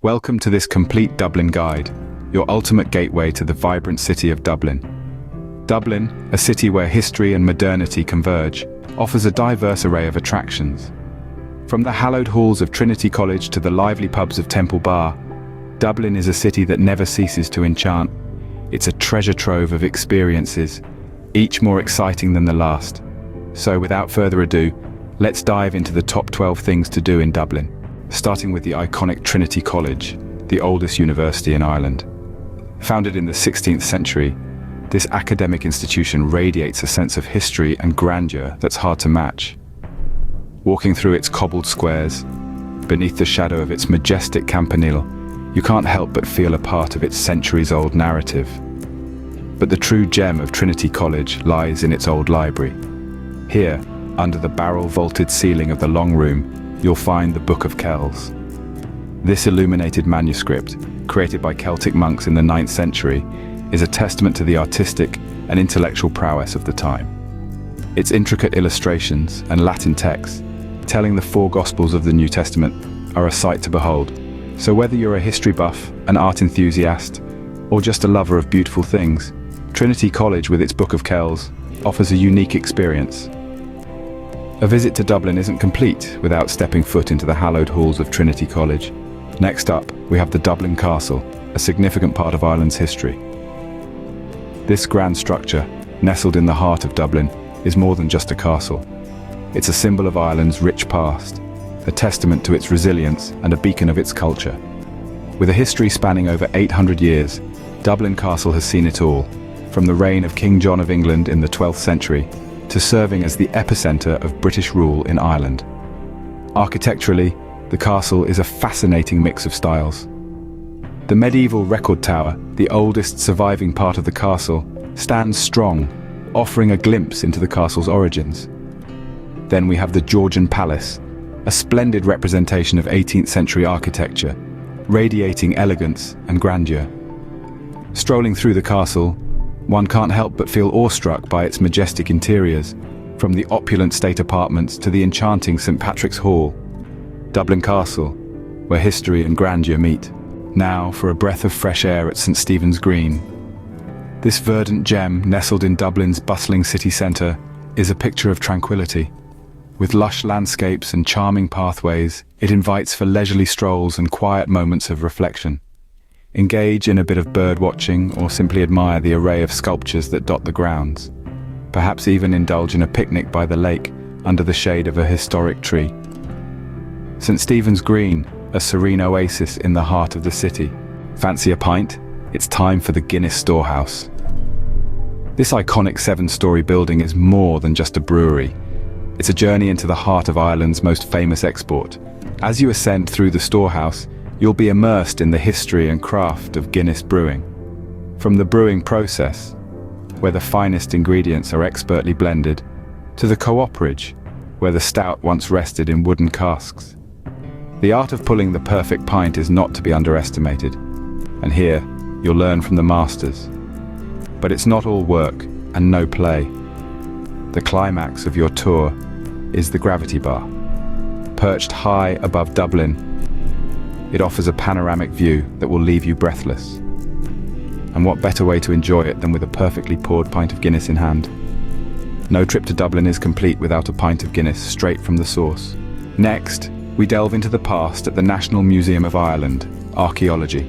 Welcome to this complete Dublin guide, your ultimate gateway to the vibrant city of Dublin. Dublin, a city where history and modernity converge, offers a diverse array of attractions. From the hallowed halls of Trinity College to the lively pubs of Temple Bar, Dublin is a city that never ceases to enchant. It's a treasure trove of experiences, each more exciting than the last. So without further ado, let's dive into the top 12 things to do in Dublin, starting with the iconic Trinity College, the oldest university in Ireland. Founded in the 16th century, this academic institution radiates a sense of history and grandeur that's hard to match. Walking through its cobbled squares, beneath the shadow of its majestic campanile, you can't help but feel a part of its centuries-old narrative. But the true gem of Trinity College lies in its old library. Here, under the barrel-vaulted ceiling of the long room, you'll find the Book of Kells. This illuminated manuscript, created by Celtic monks in the 9th century, is a testament to the artistic and intellectual prowess of the time. Its intricate illustrations and Latin texts, telling the four Gospels of the New Testament, are a sight to behold. So whether you're a history buff, an art enthusiast, or just a lover of beautiful things, Trinity College with its Book of Kells offers a unique experience. A visit to Dublin isn't complete without stepping foot into the hallowed halls of Trinity College. Next up, we have the Dublin Castle, a significant part of Ireland's history. This grand structure, nestled in the heart of Dublin, is more than just a castle. It's a symbol of Ireland's rich past, a testament to its resilience and a beacon of its culture. With a history spanning over 800 years, Dublin Castle has seen it all, from the reign of King John of England in the 12th century to serving as the epicenter of British rule in Ireland. Architecturally, the castle is a fascinating mix of styles. The medieval record tower, the oldest surviving part of the castle, stands strong, offering a glimpse into the castle's origins. Then we have the Georgian Palace, a splendid representation of 18th century architecture, radiating elegance and grandeur. Strolling through the castle, one can't help but feel awestruck by its majestic interiors, from the opulent state apartments to the enchanting St. Patrick's Hall. Dublin Castle, where history and grandeur meet. Now for a breath of fresh air at St. Stephen's Green. This verdant gem, nestled in Dublin's bustling city centre, is a picture of tranquility. With lush landscapes and charming pathways, it invites for leisurely strolls and quiet moments of reflection. Engage in a bit of bird watching or simply admire the array of sculptures that dot the grounds. Perhaps even indulge in a picnic by the lake under the shade of a historic tree. St. Stephen's Green, a serene oasis in the heart of the city. Fancy a pint? It's time for the Guinness Storehouse. This iconic 7-story building is more than just a brewery. It's a journey into the heart of Ireland's most famous export. As you ascend through the storehouse, you'll be immersed in the history and craft of Guinness brewing. From the brewing process, where the finest ingredients are expertly blended, to the cooperage, where the stout once rested in wooden casks. The art of pulling the perfect pint is not to be underestimated, and here you'll learn from the masters. But it's not all work and no play. The climax of your tour is the Gravity Bar. Perched high above Dublin, it offers a panoramic view that will leave you breathless. And what better way to enjoy it than with a perfectly poured pint of Guinness in hand? No trip to Dublin is complete without a pint of Guinness straight from the source. Next, we delve into the past at the National Museum of Ireland, Archaeology.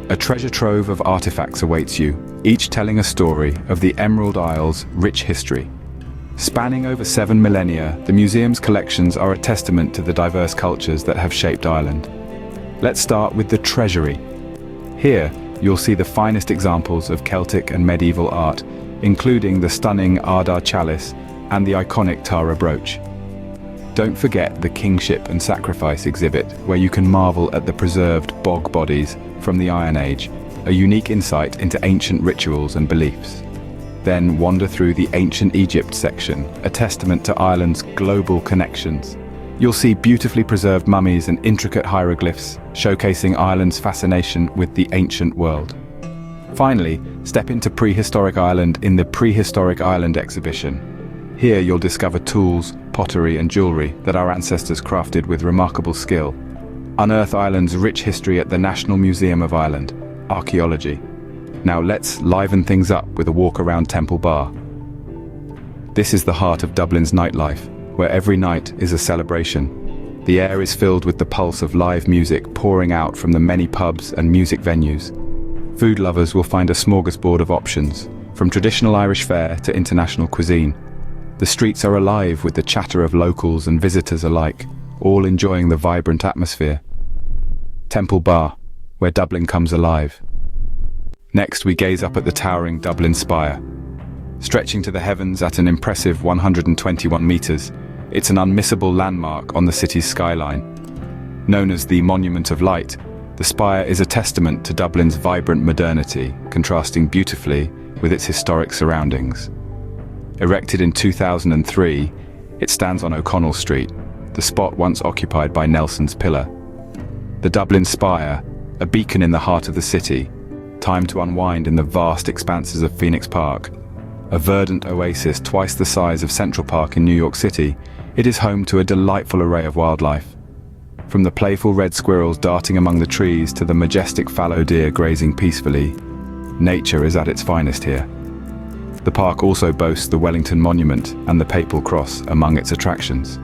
A treasure trove of artifacts awaits you, each telling a story of the Emerald Isle's rich history. Spanning over 7 millennia, the museum's collections are a testament to the diverse cultures that have shaped Ireland. Let's start with the Treasury. Here, you'll see the finest examples of Celtic and medieval art, including the stunning Ardagh chalice and the iconic Tara brooch. Don't forget the Kingship and Sacrifice exhibit, where you can marvel at the preserved bog bodies from the Iron Age, a unique insight into ancient rituals and beliefs. Then wander through the Ancient Egypt section, a testament to Ireland's global connections. You'll see beautifully preserved mummies and intricate hieroglyphs, showcasing Ireland's fascination with the ancient world. Finally, step into prehistoric Ireland in the Prehistoric Ireland exhibition. Here you'll discover tools, pottery and jewellery that our ancestors crafted with remarkable skill. Unearth Ireland's rich history at the National Museum of Ireland, Archaeology. Now let's liven things up with a walk around Temple Bar. This is the heart of Dublin's nightlife, where every night is a celebration. The air is filled with the pulse of live music pouring out from the many pubs and music venues. Food lovers will find a smorgasbord of options, from traditional Irish fare to international cuisine. The streets are alive with the chatter of locals and visitors alike, all enjoying the vibrant atmosphere. Temple Bar, where Dublin comes alive. Next, we gaze up at the towering Dublin Spire. Stretching to the heavens at an impressive 121 meters, it's an unmissable landmark on the city's skyline. Known as the Monument of Light, the spire is a testament to Dublin's vibrant modernity, contrasting beautifully with its historic surroundings. Erected in 2003, it stands on O'Connell Street, the spot once occupied by Nelson's Pillar. The Dublin Spire, a beacon in the heart of the city, time to unwind in the vast expanses of Phoenix Park. A verdant oasis twice the size of Central Park in New York City, it is home to a delightful array of wildlife. From the playful red squirrels darting among the trees to the majestic fallow deer grazing peacefully, nature is at its finest here. The park also boasts the Wellington Monument and the Papal Cross among its attractions.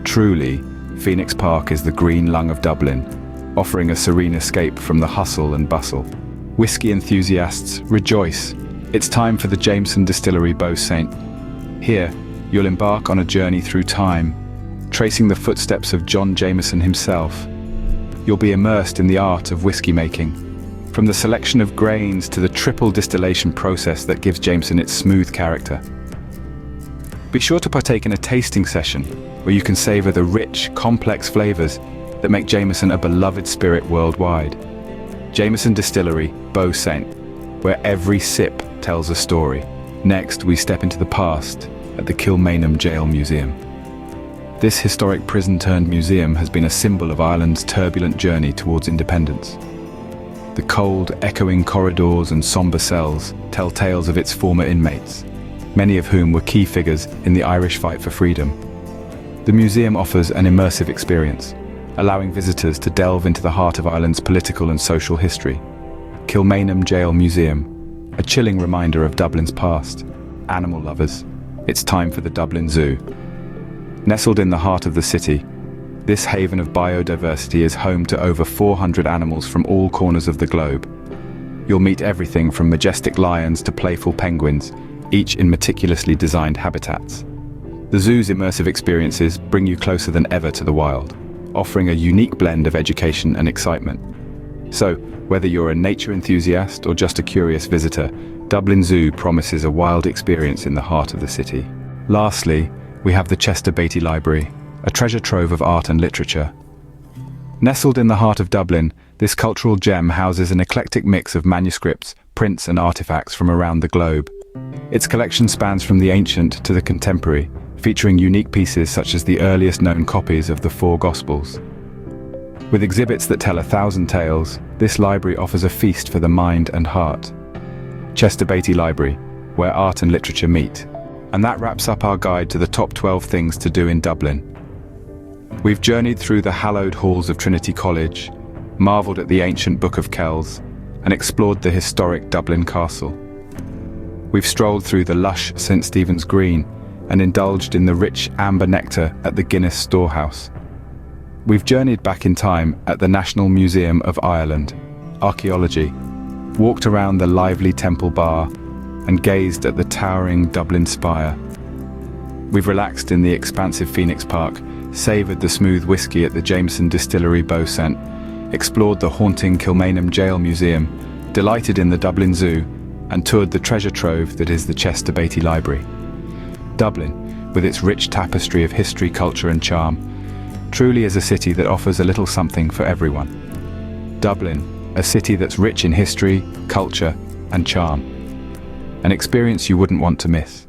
Truly, Phoenix Park is the green lung of Dublin, offering a serene escape from the hustle and bustle. Whiskey enthusiasts, rejoice! It's time for the Jameson Distillery St. Here, you'll embark on a journey through time, tracing the footsteps of John Jameson himself. You'll be immersed in the art of whiskey making, from the selection of grains to the triple distillation process that gives Jameson its smooth character. Be sure to partake in a tasting session where you can savor the rich, complex flavors that make Jameson a beloved spirit worldwide. Jameson Distillery, St, where every sip tells a story. Next, we step into the past at the Kilmainham Jail Museum. This historic prison-turned-museum has been a symbol of Ireland's turbulent journey towards independence. The cold, echoing corridors and somber cells tell tales of its former inmates, many of whom were key figures in the Irish fight for freedom. The museum offers an immersive experience, allowing visitors to delve into the heart of Ireland's political and social history. Kilmainham Jail Museum, a chilling reminder of Dublin's past. Animal lovers, it's time for the Dublin Zoo. Nestled in the heart of the city, this haven of biodiversity is home to over 400 animals from all corners of the globe. You'll meet everything from majestic lions to playful penguins, each in meticulously designed habitats. The zoo's immersive experiences bring you closer than ever to the wild, offering a unique blend of education and excitement. So, whether you're a nature enthusiast or just a curious visitor, Dublin Zoo promises a wild experience in the heart of the city. Lastly, we have the Chester Beatty Library, a treasure trove of art and literature. Nestled in the heart of Dublin, this cultural gem houses an eclectic mix of manuscripts, prints and artifacts from around the globe. Its collection spans from the ancient to the contemporary, featuring unique pieces such as the earliest known copies of the four Gospels. With exhibits that tell 1,000 tales, this library offers a feast for the mind and heart. Chester Beatty Library, where art and literature meet. And that wraps up our guide to the top 12 things to do in Dublin. We've journeyed through the hallowed halls of Trinity College, marvelled at the ancient Book of Kells, and explored the historic Dublin Castle. We've strolled through the lush St. Stephen's Green and indulged in the rich amber nectar at the Guinness Storehouse. We've journeyed back in time at the National Museum of Ireland, Archaeology, walked around the lively Temple Bar, and gazed at the towering Dublin Spire. We've relaxed in the expansive Phoenix Park, savoured the smooth whiskey at the Jameson Distillery St, explored the haunting Kilmainham Jail Museum, delighted in the Dublin Zoo, and toured the treasure trove that is the Chester Beatty Library. Dublin, with its rich tapestry of history, culture and charm, truly is a city that offers a little something for everyone. Dublin, a city that's rich in history, culture and charm. An experience you wouldn't want to miss.